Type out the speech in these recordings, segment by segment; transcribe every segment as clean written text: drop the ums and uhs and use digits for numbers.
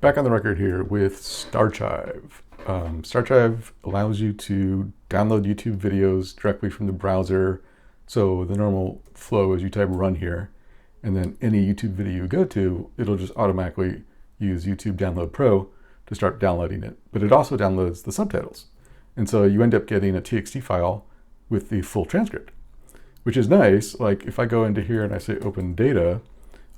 Back on the record here with starchive. Starchive allows you to download YouTube videos directly from the browser. So the normal flow is you type run here, and then any YouTube video you go to, it'll just automatically use YouTube Download Pro to start downloading it. But it also downloads the subtitles. And so you end up getting a TXT file with the full transcript, which is nice. Like if I go into here and I say open data,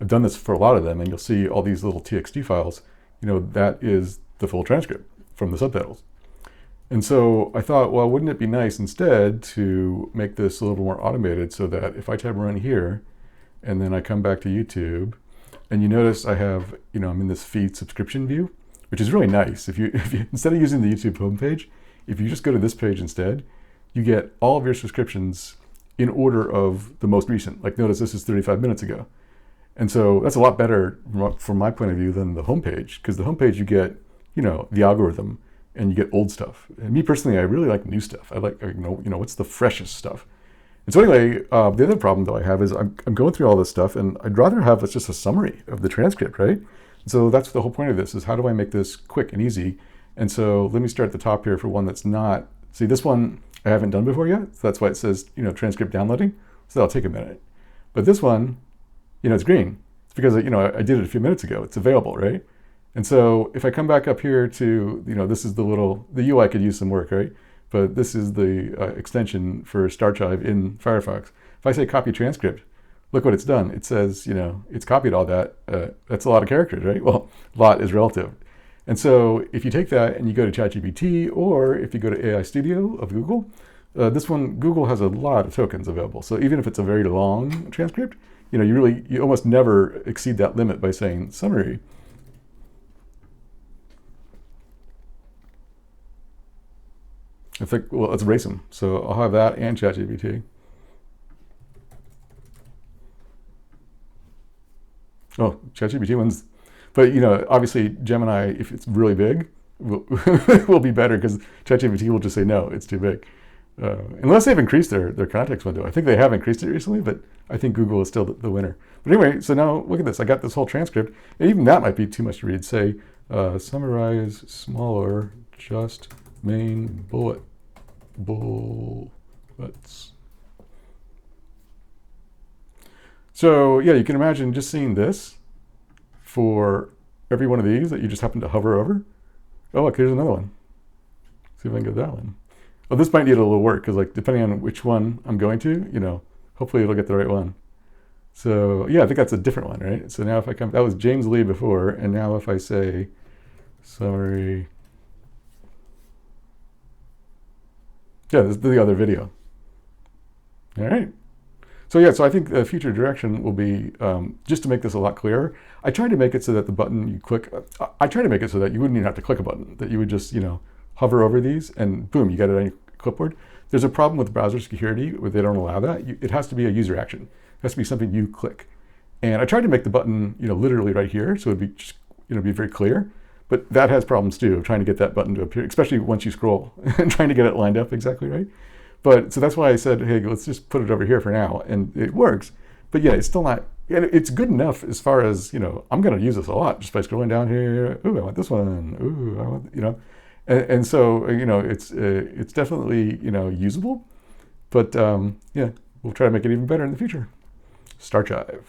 I've done this for a lot of them, and you'll see all these little TXT files. You know, that is the full transcript from the subtitles. And so I thought, well, wouldn't it be nice instead to make this a little more automated so that if I tab run here and then I come back to YouTube, and you notice I have, I'm in this feed subscription view, which is really nice. If you instead of using the YouTube homepage, if you just go to this page instead, you get all of your subscriptions in order of the most recent. Like notice this is 35 minutes ago. And so that's a lot better from my point of view than the homepage, because the homepage you get, the algorithm, and you get old stuff. And me personally, I really like new stuff. I like, what's the freshest stuff. And so anyway, the other problem that I have is I'm going through all this stuff, and I'd rather have just a summary of the transcript, right? And so that's the whole point of this, is how do I make this quick and easy? And so let me start at the top here for one that's not, see this one I haven't done before yet. So that's why it says, transcript downloading. So that'll take a minute. But this one, it's green. It's because, I did it a few minutes ago. It's available, right? And so if I come back up here to, this is the UI could use some work, right? But this is the extension for starchive in Firefox. If I say copy transcript, look what it's done. It says, it's copied all that. That's a lot of characters, right? Well, lot is relative. And so if you take that and you go to ChatGPT, or if you go to AI Studio of Google, this one, Google has a lot of tokens available. So even if it's a very long transcript, you almost never exceed that limit by saying summary. I think, well, let's erase them. So I'll have that and ChatGPT. Oh, ChatGPT one's, but obviously Gemini, if it's really big, will be better, because ChatGPT will just say, no, it's too big. Unless they've increased their context window. I think they have increased it recently, but I think Google is still the winner. But anyway, so now look at this. I got this whole transcript, and even that might be too much to read. Say, summarize smaller, just main bullets. So yeah, you can imagine just seeing this for every one of these that you just happen to hover over. Oh, look, here's another one. See if I can get that one. Oh, this might need a little work, because like depending on which one I'm going to, hopefully it'll get the right one. So yeah, I think that's a different one, right? So now if I come, that was James Lee before, and now if I say summary, yeah, this is the other video. All right. So yeah, so I think the future direction will be, just to make this a lot clearer, I tried to make it so that the button you click, I tried to make it so that you wouldn't even have to click a button, that you would just, hover over these and boom, you got it on your clipboard. There's a problem with browser security where they don't allow that. It has to be a user action. It has to be something you click. And I tried to make the button, literally right here, so it'd be just, be very clear. But that has problems too, of trying to get that button to appear, especially once you scroll and trying to get it lined up exactly right. But so that's why I said, hey, let's just put it over here for now, and it works. But yeah, it's still not, and it's good enough as far as, I'm going to use this a lot just by scrolling down here. Ooh, I want this one. Ooh, I want, and so, it's definitely, usable, but yeah, we'll try to make it even better in the future. Starchive.